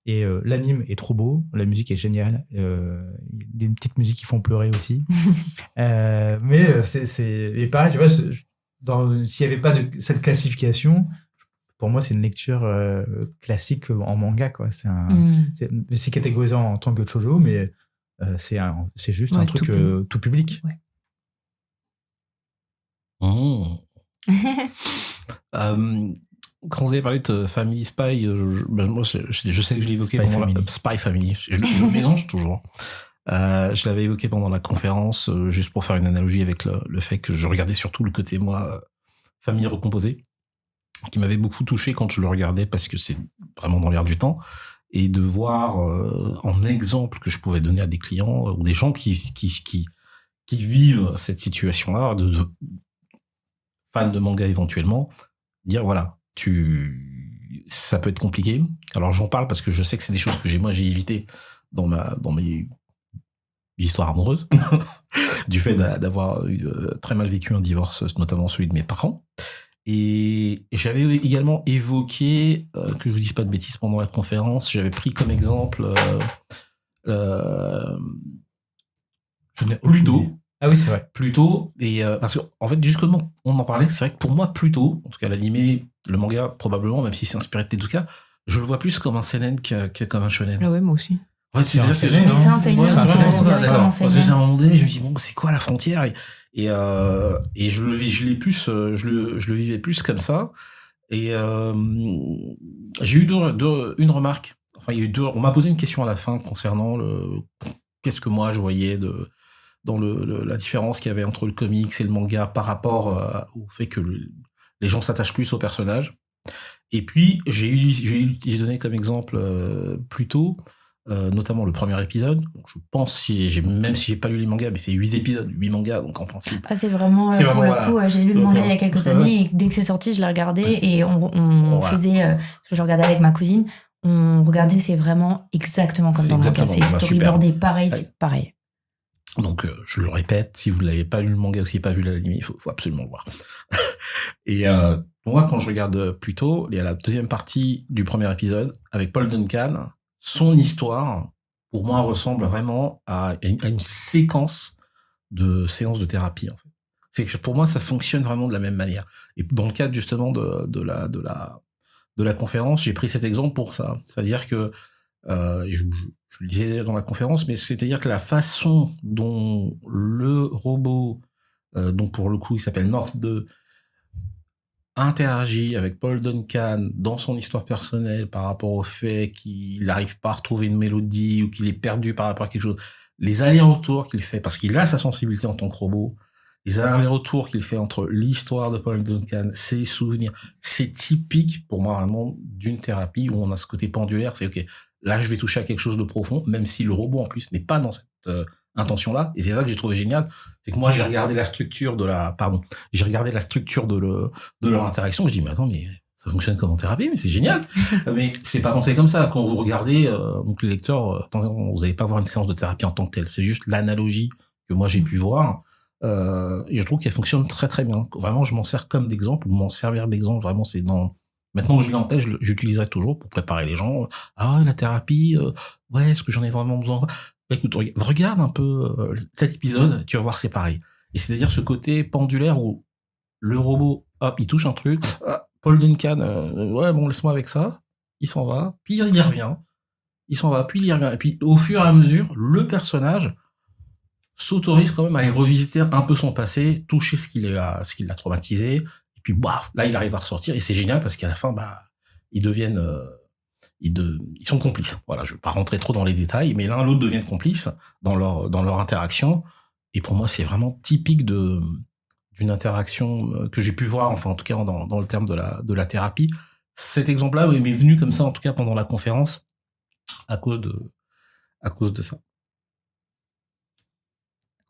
Et l'anime est trop beau, la musique est géniale. Des petites musiques qui font pleurer aussi. Mais et pareil, tu vois, s'il n'y avait pas de cette classification, pour moi, c'est une lecture classique en manga, quoi. C'est catégorisé en tant que shoujo, mais c'est juste un truc tout public. Ouais. Oh. Quand vous avez parlé de Family Spy, moi je sais que je l'ai évoqué pendant la Spy Family. Je mélange toujours. Je l'avais évoqué pendant la conférence, juste pour faire une analogie avec le fait que je regardais surtout le côté, moi, famille recomposée, qui m'avait beaucoup touché quand je le regardais, parce que c'est vraiment dans l'air du temps, et de voir en exemple que je pouvais donner à des clients ou des gens qui vivent cette situation-là, de fans de manga éventuellement, dire voilà, ça peut être compliqué. Alors j'en parle parce que je sais que c'est des choses que j'ai évité dans mes histoires amoureuses, du fait d'avoir très mal vécu un divorce, notamment celui de mes parents. Et j'avais également évoqué, que je vous dise pas de bêtises pendant la conférence, j'avais pris comme exemple Pluto. Ah oui, c'est vrai. Pluto, et parce qu'en fait, justement, on en parlait, c'est vrai que pour moi, Pluto, en tout cas l'animé, le manga, probablement, même si c'est inspiré de Tezuka, je le vois plus comme un seinen que comme un shonen. Ah ouais, moi aussi. En fait, c'est un seinen. Mais c'est un seinen, c'est vraiment ça, d'accord. Parce que seinen. à un moment donné, je me dis, bon, c'est quoi la frontière? Et je le vivais plus comme ça. Et j'ai eu une remarque. Enfin, on m'a posé une question à la fin concernant qu'est-ce que moi je voyais dans la différence qu'il y avait entre le comics et le manga par rapport au fait que les gens s'attachent plus aux personnages. Et puis, j'ai donné comme exemple Pluto, notamment le premier épisode. Donc, je pense, même si j'ai pas lu les mangas, mais c'est 8 épisodes, 8 mangas, donc en principe. C'est vraiment, pour le coup, j'ai lu le manga il y a quelques années, et dès que c'est sorti, je l'ai regardé, et on faisait, je regardais avec ma cousine, on regardait, c'est vraiment exactement comme dans le manga. C'est storyboardé, pareil, c'est pareil. Donc, je le répète, si vous l'avez pas lu le manga ou si vous n'avez pas vu l'anime, il faut absolument le voir. Et moi, quand je regarde Pluto, il y a la deuxième partie du premier épisode, avec Paul Duncan, son histoire, pour moi, ressemble vraiment à une séquence de séances de thérapie, en fait. C'est que pour moi, ça fonctionne vraiment de la même manière. Et dans le cadre, justement, de la conférence, j'ai pris cet exemple pour ça. C'est-à-dire que Je le disais déjà dans la conférence, mais c'est-à-dire que la façon dont le robot, dont pour le coup il s'appelle North 2, interagit avec Paul Duncan dans son histoire personnelle par rapport au fait qu'il n'arrive pas à retrouver une mélodie ou qu'il est perdu par rapport à quelque chose, les allers-retours qu'il fait, parce qu'il a sa sensibilité en tant que robot, les allers-retours qu'il fait entre l'histoire de Paul Duncan, ses souvenirs, c'est typique pour moi vraiment d'une thérapie où on a ce côté pendulaire, c'est ok, là je vais toucher à quelque chose de profond, même si le robot en plus n'est pas dans cette intention-là, et c'est ça que j'ai trouvé génial, c'est que moi j'ai regardé la structure de leur interaction, je dis mais attends, mais ça fonctionne comme en thérapie, mais c'est génial. Mais c'est pas pensé comme ça. Quand vous regardez, donc les lecteurs, vous n'allez pas voir une séance de thérapie en tant que telle. C'est juste l'analogie que moi j'ai pu voir. Et je trouve qu'elle fonctionne très très bien. Vraiment, je m'en sers comme d'exemple, ou m'en servir d'exemple. Vraiment, c'est dans. Maintenant que je l'ai en tête, j'utiliserai toujours pour préparer les gens. Ah, la thérapie, ouais, est-ce que j'en ai vraiment besoin? Écoute, regarde un peu cet épisode, tu vas voir, c'est pareil. Et c'est-à-dire ce côté pendulaire où le robot, hop, il touche un truc. Paul Duncan, ouais, bon, laisse-moi avec ça. Il s'en va, puis il y revient. Il s'en va, puis il y revient. Et puis, au fur et à mesure, le personnage s'autorise quand même à aller revisiter un peu son passé, toucher ce qui l'a traumatisé. Et puis, baf, là, il arrive à ressortir. Et c'est génial parce qu'à la fin, ils deviennent, ils sont complices. Voilà, je vais pas rentrer trop dans les détails, mais l'un l'autre deviennent complices dans leur interaction. Et pour moi, c'est vraiment typique d'une interaction que j'ai pu voir, enfin en tout cas dans le terme de la thérapie. Cet exemple-là m'est venu comme ça, en tout cas pendant la conférence, à cause de ça.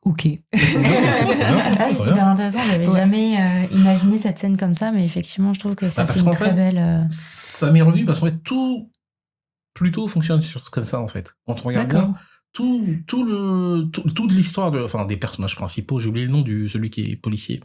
Ok. C'est super intéressant, j'avais jamais imaginé cette scène comme ça, mais effectivement je trouve que ça fait une très belle... Ça m'est revenu parce qu'en fait tout plutôt fonctionne comme ça en fait. Quand on regarde bien, toute l'histoire des personnages principaux, j'ai oublié le nom celui qui est policier.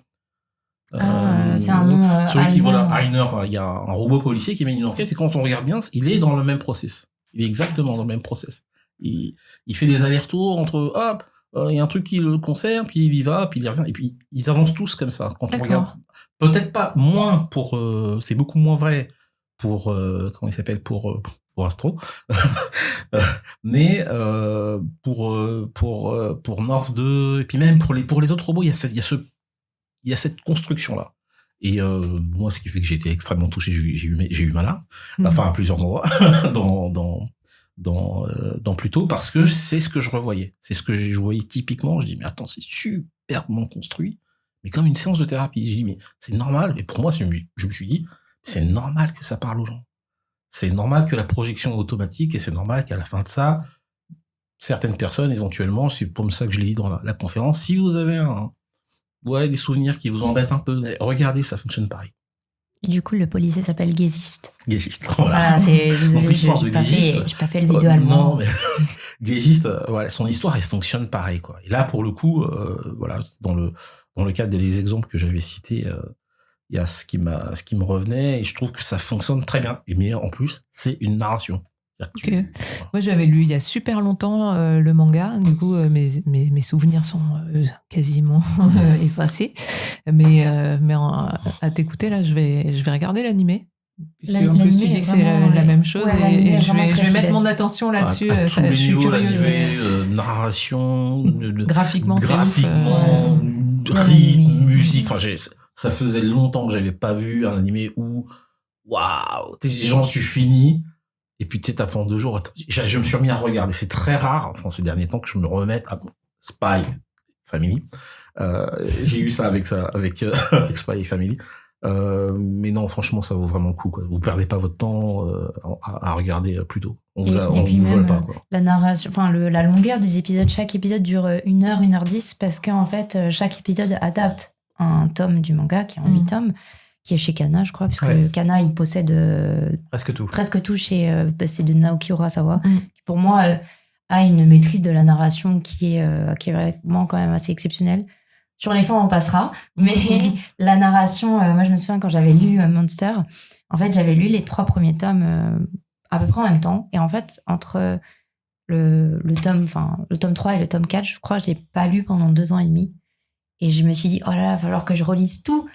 C'est un nom celui qui Heiner, il y a un robot policier qui mène une enquête et quand on regarde bien, il est dans le même process. Il est exactement dans le même process. Il fait des allers-retours entre il y a un truc qui le concerne, puis il y va, puis il revient, et puis ils avancent tous comme ça. Quand on regarde, peut-être pas moins c'est beaucoup moins vrai pour comment il s'appelle pour Astro, mais pour North 2 et puis même pour les autres robots, il y a cette construction là. Et moi, ce qui fait que j'ai été extrêmement touché, j'ai eu mal là, enfin à plusieurs endroits dans Pluto, parce que c'est ce que je revoyais, c'est ce que je voyais typiquement. Je dis mais attends, c'est superbement construit, mais comme une séance de thérapie. Je dis mais c'est normal. Et pour moi, je me suis dit c'est normal que ça parle aux gens. C'est normal que la projection est automatique et c'est normal qu'à la fin de ça, certaines personnes, éventuellement, c'est comme ça que je l'ai dit dans la conférence, si vous avez des souvenirs qui vous embêtent un peu, regardez, ça fonctionne pareil. Et du coup, le policier s'appelle Geist. Geist, voilà. Ah, désolé, l'histoire de Geist. J'ai pas fait le vidéo allemand. Non, mais Geist, son histoire, elle fonctionne pareil, quoi. Et là, pour le coup, dans le cadre des exemples que j'avais cités, il y a ce qui me revenait et je trouve que ça fonctionne très bien. Et mais en plus, c'est une narration. Okay. Moi, j'avais lu il y a super longtemps le manga. Du coup, mes souvenirs sont quasiment effacés. Mais à t'écouter, là, je vais regarder l'animé. En plus, tu dis que c'est la même chose et je vais mettre mon attention là-dessus. À tous les niveaux, curieuse. Narration, graphiquement, rythme, musique. Enfin, ça faisait longtemps que j'avais pas vu un animé où, waouh, tu finis. Et puis, tu sais, pendant 2 jours, je me suis remis à regarder. C'est très rare, enfin, ces derniers temps, que je me remette à Spy Family. J'ai eu ça avec Spy Family. Mais non, franchement, ça vaut vraiment le coup, quoi. Vous perdez pas votre temps à regarder plus tôt. On vous vole pas, quoi. La narration, la longueur des épisodes, chaque épisode dure 1h, 1h10, parce qu'en fait, chaque épisode adapte un tome du manga, qui est en 8 tomes, qui est chez Kana, je crois, parce que Kana, il possède presque tout chez c'est de Naoki Urasawa, qui pour moi a une maîtrise de la narration qui est vraiment quand même assez exceptionnelle. Sur les fins, on passera, mais la narration, moi je me souviens quand j'avais lu Monster, en fait j'avais lu les 3 premiers tomes à peu près en même temps, et en fait entre le tome 3 et le tome 4, je crois, j'ai pas lu pendant 2 ans et demi, et je me suis dit oh là là, il va falloir que je relise tout.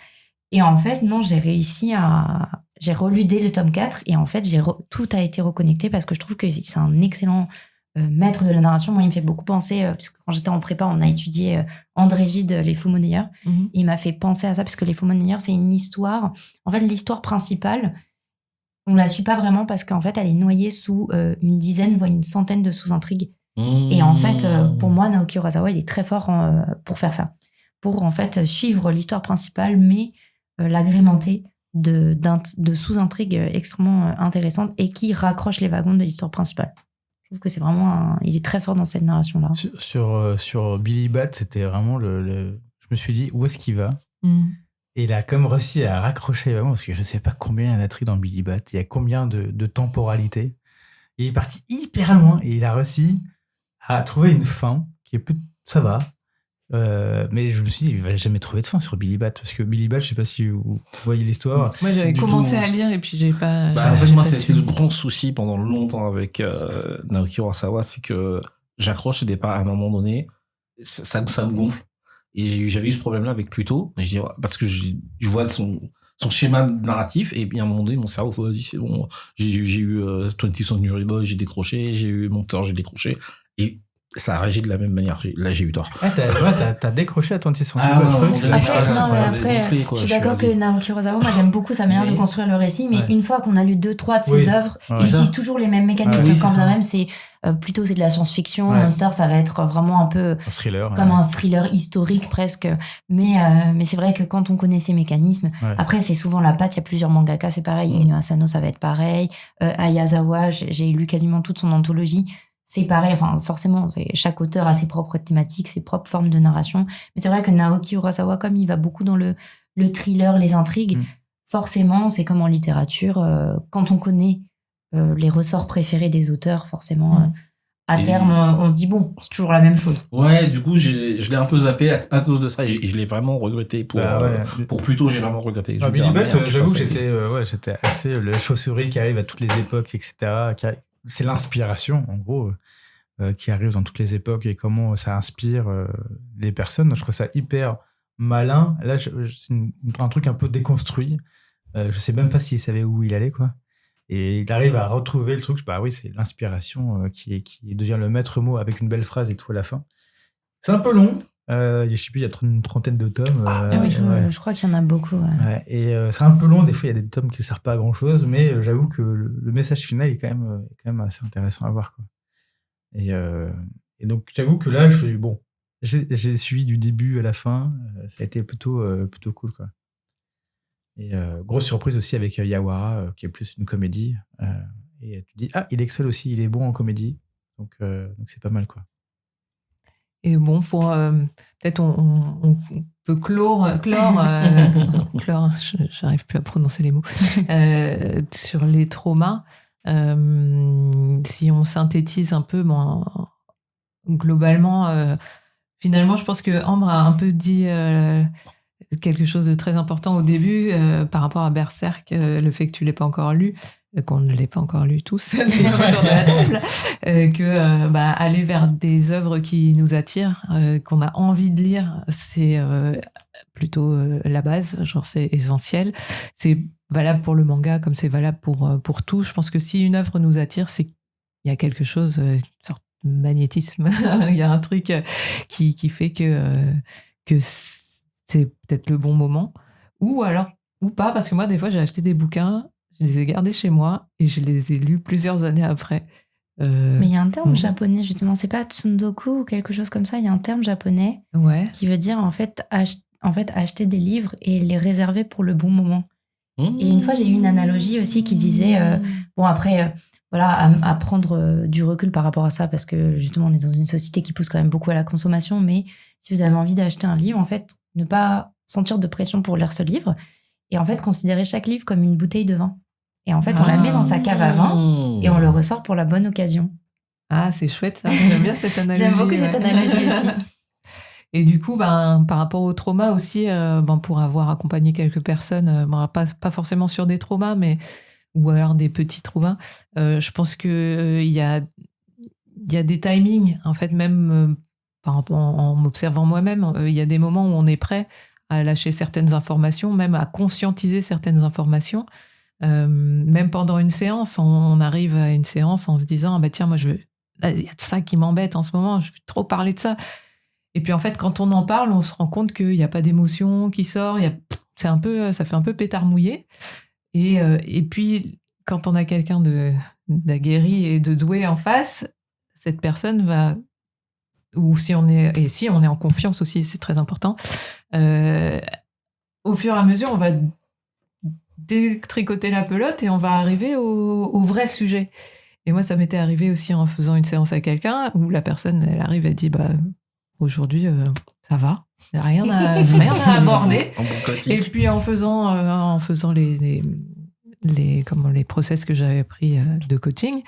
Et en fait, non, j'ai réussi à j'ai relu dès le tome 4 et en fait, tout a été reconnecté parce que je trouve que c'est un excellent maître de la narration. Moi, il me fait beaucoup penser, parce que quand j'étais en prépa, on a étudié André Gide, Les Faux Monnayeurs. Mhm. Et il m'a fait penser à ça parce que Les Faux Monnayeurs, c'est une histoire. En fait, l'histoire principale, on la suit pas vraiment parce qu'en fait, elle est noyée sous une dizaine, voire une centaine de sous-intrigues. Et en fait, pour moi, Naoki Urasawa, il est très fort pour faire ça. Pour en fait suivre l'histoire principale, mais l'agrémenter de sous-intrigues extrêmement intéressantes et qui raccrochent les wagons de l'histoire principale. Je trouve que c'est vraiment il est très fort dans cette narration-là. Sur Billy Bat, c'était vraiment je me suis dit, où est-ce qu'il va? Et il a comme réussi à raccrocher les wagons, parce que je sais pas combien il y a d'intrigues dans Billy Bat, il y a combien de temporalité. Il est parti hyper loin et il a réussi à trouver une fin qui est ça va. Mais je me suis dit, il va jamais trouver de fin sur Billy Bat, parce que Billy Bat, je sais pas si vous voyez l'histoire. Moi, j'avais commencé à lire et puis j'ai pas. En fait, moi, c'était le grand souci pendant longtemps avec Naoki Urasawa, c'est que j'accroche au départ, à un moment donné, ça me gonfle. Et j'avais eu ce problème-là avec Pluto, parce que je vois son schéma narratif, et bien à un moment donné, mon cerveau a dit, c'est bon, j'ai eu 20th Century Boy, j'ai décroché, j'ai eu Monteur, j'ai décroché, et ça a réagi de la même manière. Là, j'ai eu tort. T'as décroché à 20th Century Boy. Après, je suis d'accord que Naoki Urasawa, moi j'aime beaucoup sa manière de construire le récit, mais une fois qu'on a lu 2-3 de ses œuvres, il utilise toujours les mêmes mécanismes, quand même c'est plutôt c'est de la science-fiction. Monster, ça va être vraiment un peu un thriller, comme un thriller historique presque, mais c'est vrai que quand on connaît ces mécanismes, après c'est souvent la patte. Il y a plusieurs mangaka, c'est pareil. Inu Asano, ça va être pareil. Ayazawa, j'ai lu quasiment toute son anthologie. C'est pareil, enfin forcément, chaque auteur a ses propres thématiques, ses propres formes de narration. Mais c'est vrai que Naoki Urasawa, comme il va beaucoup dans le thriller, les intrigues, forcément, c'est comme en littérature, quand on connaît les ressorts préférés des auteurs, forcément, à terme, on se dit bon, c'est toujours la même chose. Ouais, du coup, je l'ai un peu zappé à cause de ça, et je l'ai vraiment regretté pour Pluto, j'ai vraiment regretté. Billy Bat, j'avoue que j'étais assez le chaussurier qui arrive à toutes les époques, etc. C'est l'inspiration, en gros, qui arrive dans toutes les époques et comment ça inspire les personnes. Je trouve ça hyper malin. Là, c'est un truc un peu déconstruit. Je sais même pas s'il savait où il allait, quoi. Et il arrive à retrouver le truc. Bah oui, c'est l'inspiration qui devient le maître mot avec une belle phrase et tout à la fin. C'est un peu long. Je sais plus, il y a une trentaine de tomes. Oui, je crois qu'il y en a beaucoup. Et c'est un peu long. Des fois, il y a des tomes qui ne servent pas à grand chose, mais j'avoue que le message final est quand même assez intéressant à voir, quoi. Et donc, j'avoue que là, j'ai suivi du début à la fin. Ça a été plutôt cool, quoi. Et grosse surprise aussi avec Yawara, qui est plus une comédie. Et tu dis, il excelle aussi, il est bon en comédie. Donc c'est pas mal, quoi. Et bon, pour peut-être on peut clore, j'arrive plus à prononcer les mots, sur les traumas. Si on synthétise un peu, globalement, finalement, je pense que Ambre a un peu dit quelque chose de très important au début par rapport à Berserk, le fait que tu l'aies pas encore lu. Qu'on ne l'ait pas encore lu tous autour de la table, aller vers des œuvres qui nous attirent, qu'on a envie de lire, c'est plutôt la base, genre c'est essentiel. C'est valable pour le manga comme c'est valable pour tout. Je pense que si une œuvre nous attire, c'est qu'il y a quelque chose, une sorte de magnétisme, il y a un truc qui fait que c'est peut-être le bon moment, ou pas, parce que moi des fois j'ai acheté des bouquins, je les ai gardés chez moi et je les ai lus plusieurs années après. Mais il y a un terme japonais, justement, c'est pas tsundoku ou quelque chose comme ça, il y a un terme japonais qui veut dire en fait acheter des livres et les réserver pour le bon moment. Et une fois, j'ai eu une analogie aussi qui disait, à prendre du recul par rapport à ça, parce que justement, on est dans une société qui pousse quand même beaucoup à la consommation, mais si vous avez envie d'acheter un livre, en fait, ne pas sentir de pression pour lire ce livre, et en fait, considérer chaque livre comme une bouteille de vin. Et en fait, on la met dans sa cave à vin et on le ressort pour la bonne occasion. Ah, c'est chouette ça. J'aime bien cette analogie. J'aime beaucoup cette analogie aussi. Et du coup, par rapport au trauma aussi, pour avoir accompagné quelques personnes, pas forcément sur des traumas, mais ou alors des petits traumas, je pense que il y a des timings, en fait, même par rapport en m'observant moi-même, il y a des moments où on est prêt à lâcher certaines informations, même à conscientiser certaines informations. Même pendant une séance, on arrive à une séance en se disant, ah bah tiens, moi, il y a ça qui m'embête en ce moment, je veux trop parler de ça. Et puis en fait, quand on en parle, on se rend compte qu'il n'y a pas d'émotion qui sort, ça fait un peu pétard mouillé. Et puis, quand on a quelqu'un d'aguerri et de doué en face, cette personne va, ou si on est en confiance aussi, c'est très important, au fur et à mesure, on va détricoter la pelote et on va arriver au vrai sujet. Et moi, ça m'était arrivé aussi en faisant une séance à quelqu'un où la personne, elle arrive, elle dit, bah, aujourd'hui, ça va, j'ai rien à aborder. Et puis en faisant les process que j'avais pris de coaching,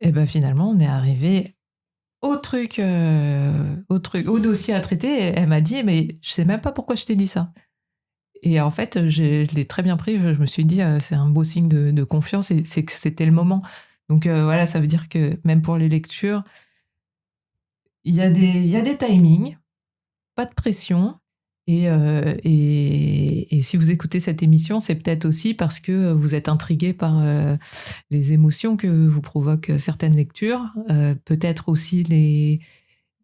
et ben finalement, on est arrivé au dossier à traiter. Elle m'a dit, mais je sais même pas pourquoi je t'ai dit ça. Et en fait, je l'ai très bien pris. Je me suis dit, c'est un beau signe de confiance et c'est que c'était le moment. Donc voilà, ça veut dire que même pour les lectures, il y a des timings, pas de pression. Et si vous écoutez cette émission, c'est peut-être aussi parce que vous êtes intrigué par les émotions que vous provoquent certaines lectures, peut-être aussi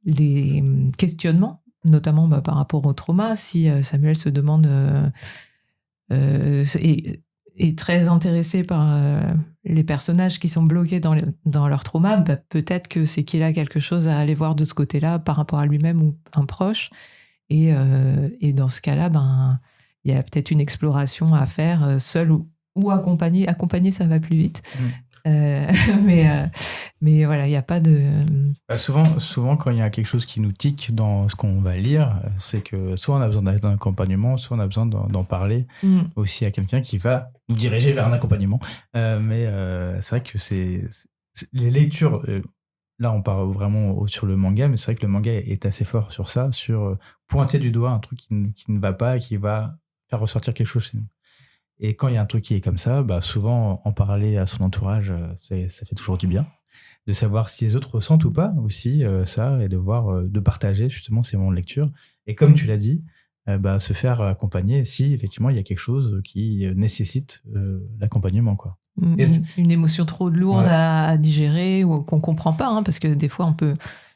les questionnements, notamment par rapport au trauma. Si Samuel se demande est très intéressé par les personnages qui sont bloqués dans leur trauma, peut-être que c'est qu'il a quelque chose à aller voir de ce côté-là par rapport à lui-même ou un proche. Et dans ce cas-là, il y a peut-être une exploration à faire seul ou accompagné. Accompagné, ça va plus vite. Mais voilà, il n'y a pas de... Souvent, quand il y a quelque chose qui nous tique dans ce qu'on va lire, c'est que soit on a besoin d'un accompagnement, soit on a besoin d'en parler aussi à quelqu'un qui va nous diriger vers un accompagnement. Mais c'est vrai que les lectures... Là, on part vraiment sur le manga, mais c'est vrai que le manga est assez fort sur ça, sur pointer du doigt un truc qui ne va pas et qui va faire ressortir quelque chose chez nous. Et quand il y a un truc qui est comme ça, souvent, en parler à son entourage, ça fait toujours du bien. De savoir si les autres ressentent ou pas aussi ça, et de partager justement ces moments de lecture. Et comme tu l'as dit, se faire accompagner si effectivement il y a quelque chose qui nécessite l'accompagnement, quoi. Une émotion trop lourde à digérer ou qu'on comprend pas, parce que des fois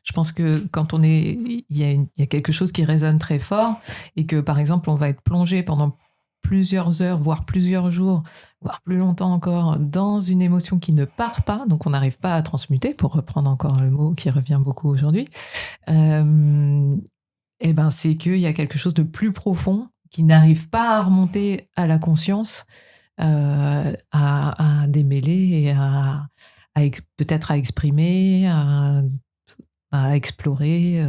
je pense que quand il y a quelque chose qui résonne très fort et que par exemple on va être plongé pendant plusieurs heures, voire plusieurs jours, voire plus longtemps encore dans une émotion qui ne part pas, donc on n'arrive pas à transmuter, pour reprendre encore le mot qui revient beaucoup aujourd'hui, c'est qu'il y a quelque chose de plus profond qui n'arrive pas à remonter à la conscience, à démêler et peut-être à exprimer, à explorer.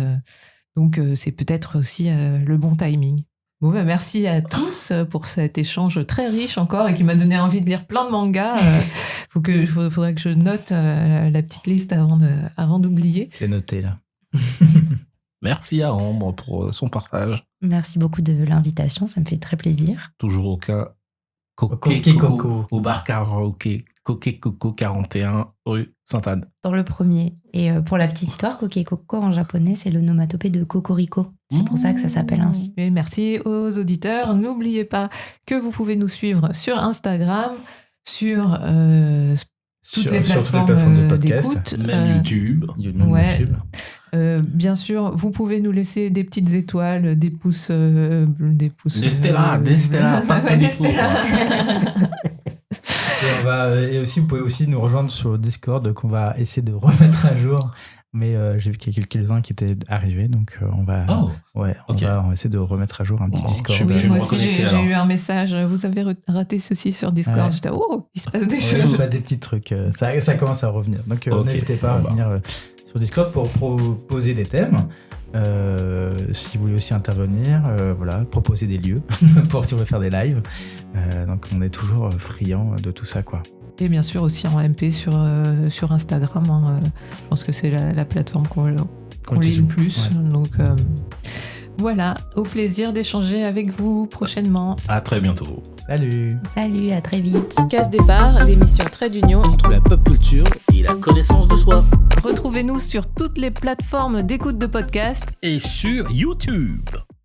Donc, c'est peut-être aussi le bon timing. Bon, merci à tous pour cet échange très riche encore et qui m'a donné envie de lire plein de mangas. Faudrait que je note la petite liste avant d'oublier. C'est noté, là. Merci à Ambre pour son partage. Merci beaucoup de l'invitation, ça me fait très plaisir. Toujours au cas Coco au bar karaoké Coquet Coco 41 rue Sainte-Anne. Dans le premier. Et pour la petite histoire, Coquet Coco en japonais, c'est l'onomatopée de Cocorico. C'est pour ça que ça s'appelle ainsi. Et merci aux auditeurs. N'oubliez pas que vous pouvez nous suivre sur Instagram, sur toutes les plateformes de podcast, d'écoute. Même YouTube. YouTube. Bien sûr, vous pouvez nous laisser des petites étoiles, des pouces. Des Stella, pas que des Stella. Et aussi, vous pouvez aussi nous rejoindre sur Discord qu'on va essayer de remettre à jour. Mais j'ai vu qu'il y a quelques-uns qui étaient arrivés, donc on va essayer de remettre à jour un petit Discord. Moi aussi, j'ai eu un message. Vous avez raté ceci sur Discord. Ouais. J'étais il se passe des choses. Il se passe des petits trucs. Ça commence à revenir. Donc n'hésitez pas à venir sur Discord pour proposer des thèmes. Si vous voulez aussi intervenir, proposer des lieux pour si vous voulez faire des lives. Donc on est toujours friand de tout ça, quoi. Et bien sûr aussi en MP sur Instagram. Je pense que c'est la plateforme qu'on lit le plus. Ouais. Donc voilà, au plaisir d'échanger avec vous prochainement. À très bientôt. Salut, à très vite. Casse Départ, l'émission Trait d'Union entre la pop culture et la connaissance de soi. Retrouvez-nous sur toutes les plateformes d'écoute de podcast et sur YouTube.